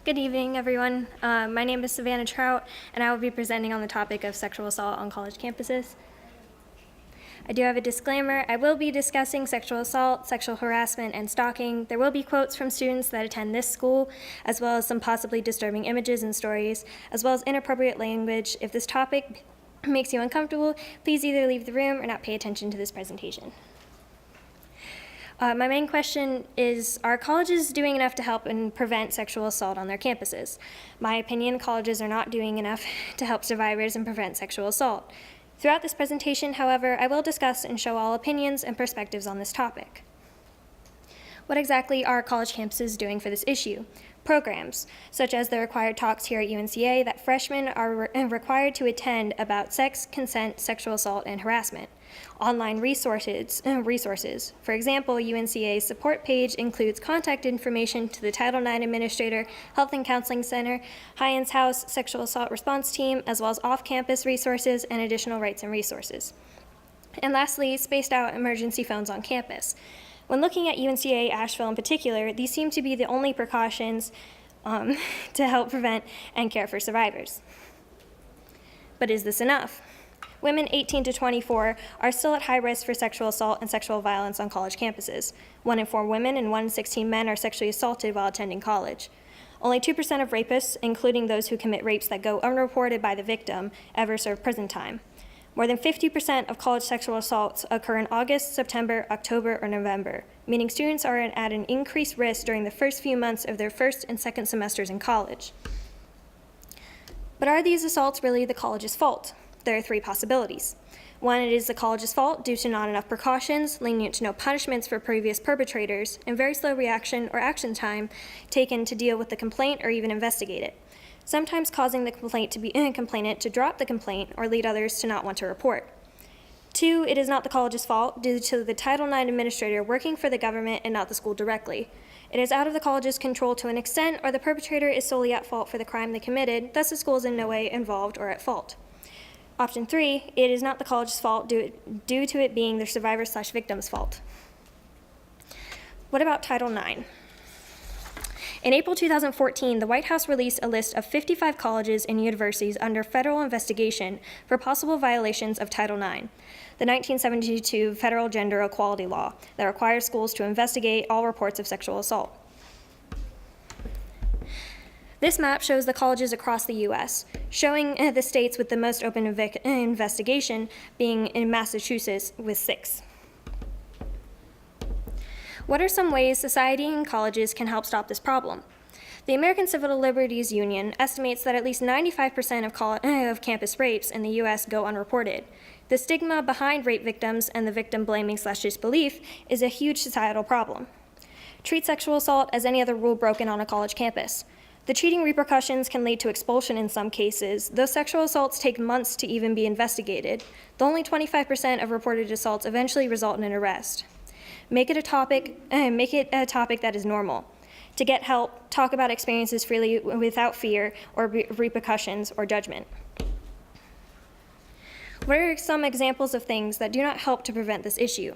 Good evening, everyone. My name is Savannah Trout, and I will be presenting on the topic of sexual assault on college campuses. I do have a disclaimer. I will be discussing sexual assault, sexual harassment, and stalking. There will be quotes from students that attend this school, as well as some possibly disturbing images and stories, as well as inappropriate language. If this topic makes you uncomfortable, please either leave the room or not pay attention to this presentation. My main question is, are colleges doing enough to help and prevent sexual assault on their campuses? My opinion, colleges are not doing enough to help survivors and prevent sexual assault. Throughout this presentation, however, I will discuss and show all opinions and perspectives on this topic. What exactly are college campuses doing for this issue? Programs, such as the required talks here at UNCA that freshmen are required to attend about sex, consent, sexual assault, and harassment. Online resources. For example, UNCA's support page includes contact information to the Title IX Administrator, Health and Counseling Center, Hyan's House Sexual Assault Response Team, as well as off-campus resources and additional rights and resources. And lastly, spaced out emergency phones on campus. When looking at UNCA Asheville in particular, these seem to be the only precautions to help prevent and care for survivors. But is this enough? Women 18 to 24 are still at high risk for sexual assault and sexual violence on college campuses. 1 in 4 women and 1 in 16 men are sexually assaulted while attending college. Only 2% of rapists, including those who commit rapes that go unreported by the victim, ever serve prison time. More than 50% of college sexual assaults occur in August, September, October, or November, meaning students are at an increased risk during the first few months of their first and second semesters in college. But are these assaults really the college's fault? There are 3 possibilities. 1, it is the college's fault due to not enough precautions, lenient to no punishments for previous perpetrators, and very slow reaction or action time taken to deal with the complaint or even investigate it, sometimes causing the complainant to drop the complaint or lead others to not want to report. 2, it is not the college's fault due to the Title IX Administrator working for the government and not the school directly. It is out of the college's control to an extent, or the perpetrator is solely at fault for the crime they committed, thus the school is in no way involved or at fault. Option 3, it is not the college's fault due to it being the survivor/victim's fault. What about Title IX? In April 2014, the White House released a list of 55 colleges and universities under federal investigation for possible violations of Title IX, the 1972 federal gender equality law that requires schools to investigate all reports of sexual assault. This map shows the colleges across the U.S., showing the states with the most open investigation being in Massachusetts with 6. What are some ways society and colleges can help stop this problem? The American Civil Liberties Union estimates that at least 95% of campus rapes in the U.S. go unreported. The stigma behind rape victims and the victim blaming/disbelief is a huge societal problem. Treat sexual assault as any other rule broken on a college campus. The cheating repercussions can lead to expulsion in some cases, though sexual assaults take months to even be investigated. The only 25% of reported assaults eventually result in an arrest. Make it a topic that is normal. To get help, talk about experiences freely without fear or repercussions or judgment. What are some examples of things that do not help to prevent this issue?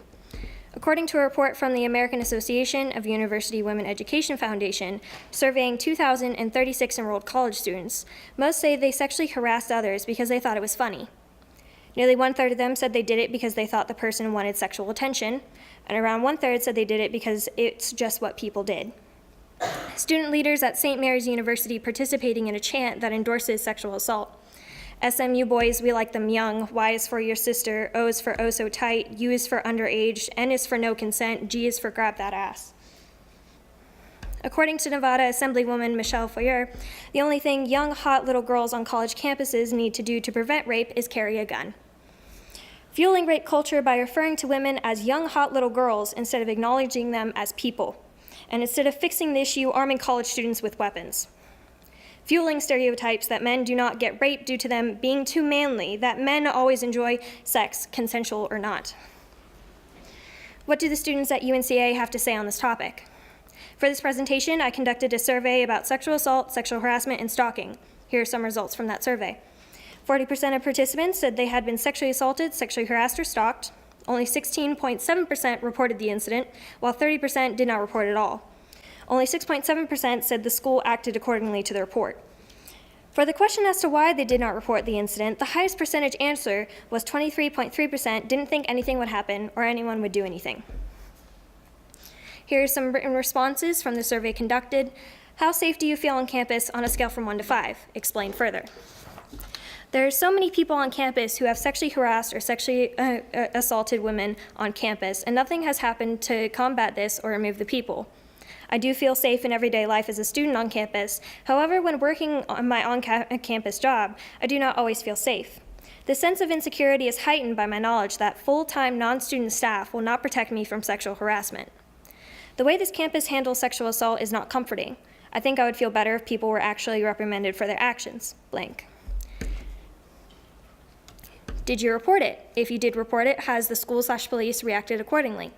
According to a report from the American Association of University Women Education Foundation, surveying 2,036 enrolled college students, most say they sexually harassed others because they thought it was funny. Nearly 1/3 of them said they did it because they thought the person wanted sexual attention, and around 1/3 said they did it because it's just what people did. Student leaders at St. Mary's University participating in a chant that endorses sexual assault. SMU boys, we like them young. Y is for your sister, O is for oh so tight, U is for underage, N is for no consent, G is for grab that ass. According to Nevada Assemblywoman Michelle Foyer, the only thing young, hot little girls on college campuses need to do to prevent rape is carry a gun. Fueling rape culture by referring to women as young, hot little girls instead of acknowledging them as people, and instead of fixing the issue, arming college students with weapons. Fueling stereotypes that men do not get raped due to them being too manly, that men always enjoy sex, consensual or not. What do the students at UNCA have to say on this topic? For this presentation, I conducted a survey about sexual assault, sexual harassment, and stalking. Here are some results from that survey. 40% of participants said they had been sexually assaulted, sexually harassed, or stalked. Only 16.7% reported the incident, while 30% did not report at all. Only 6.7% said the school acted accordingly to the report. For the question as to why they did not report the incident, the highest percentage answer was 23.3% didn't think anything would happen or anyone would do anything. Here are some written responses from the survey conducted. How safe do you feel on campus on a scale from 1 to 5? Explain further. There are so many people on campus who have sexually harassed or sexually assaulted women on campus, and nothing has happened to combat this or remove the people. I do feel safe in everyday life as a student on campus. However, when working on my on-campus job, I do not always feel safe. The sense of insecurity is heightened by my knowledge that full-time non-student staff will not protect me from sexual harassment. The way this campus handles sexual assault is not comforting. I think I would feel better if people were actually reprimanded for their actions. Blank. Did you report it? If you did report it, has the school/police reacted accordingly?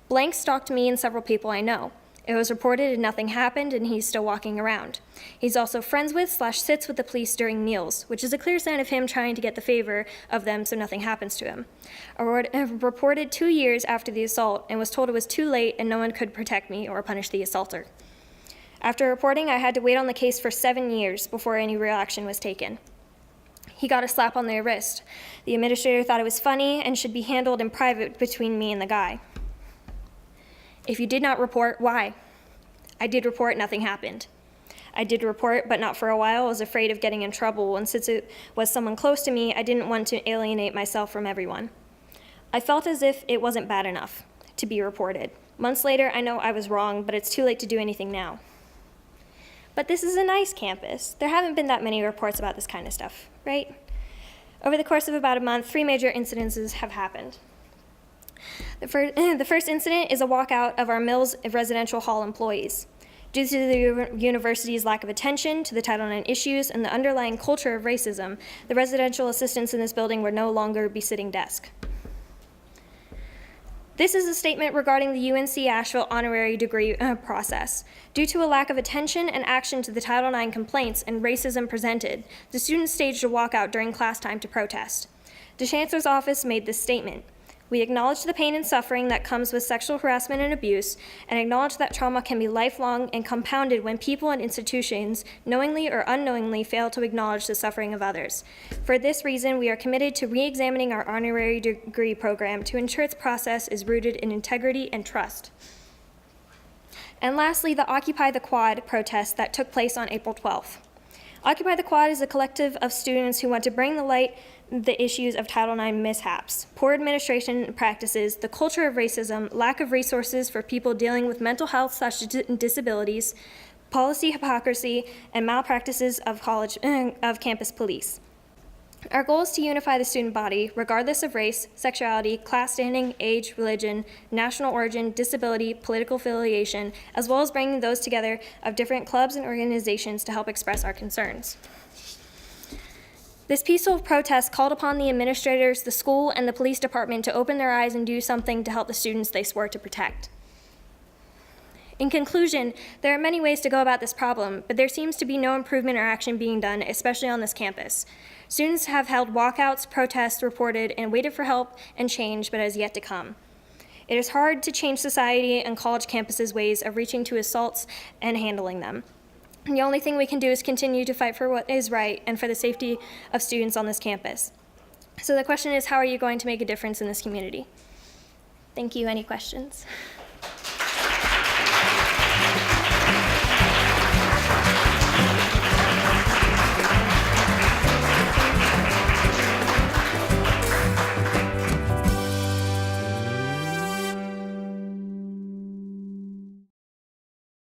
Blank stalked me and several people I know. It was reported and nothing happened, and he's still walking around. He's also friends with/sits with the police during meals, which is a clear sign of him trying to get the favor of them so nothing happens to him. Reported 2 years after the assault and was told it was too late and no one could protect me or punish the assaulter. After reporting, I had to wait on the case for 7 years before any real action was taken. He got a slap on the wrist. The administrator thought it was funny and should be handled in private between me and the guy. If you did not report, why? I did report, nothing happened. I did report, but not for a while. I was afraid of getting in trouble, and since it was someone close to me, I didn't want to alienate myself from everyone. I felt as if it wasn't bad enough to be reported. Months later, I know I was wrong, but it's too late to do anything now. But this is a nice campus. There haven't been that many reports about this kind of stuff, right? Over the course of about a month, 3 major incidences have happened. The first incident is a walkout of our Mills Residential Hall employees. Due to the university's lack of attention to the Title IX issues and the underlying culture of racism, the residential assistants in this building will no longer be sitting desk. This is a statement regarding the UNC Asheville honorary degree process. Due to a lack of attention and action to the Title IX complaints and racism presented, the students staged a walkout during class time to protest. The Chancellor's office made this statement. We acknowledge the pain and suffering that comes with sexual harassment and abuse, and acknowledge that trauma can be lifelong and compounded when people and institutions knowingly or unknowingly fail to acknowledge the suffering of others. For this reason, we are committed to re-examining our honorary degree program to ensure its process is rooted in integrity and trust. And lastly, the Occupy the Quad protest that took place on April 12th. Occupy the Quad is a collective of students who want to bring to light the issues of Title IX mishaps, poor administration practices, the culture of racism, lack of resources for people dealing with mental health/disabilities, policy hypocrisy, and malpractices of campus police. Our goal is to unify the student body, regardless of race, sexuality, class standing, age, religion, national origin, disability, political affiliation, as well as bringing those together of different clubs and organizations to help express our concerns. This peaceful protest called upon the administrators, the school, and the police department to open their eyes and do something to help the students they swore to protect. In conclusion, there are many ways to go about this problem, but there seems to be no improvement or action being done, especially on this campus. Students have held walkouts, protests, reported, and waited for help and change, but has yet to come. It is hard to change society and college campuses' ways of reaching to assaults and handling them. The only thing we can do is continue to fight for what is right and for the safety of students on this campus. So the question is, how are you going to make a difference in this community? Thank you. Any questions?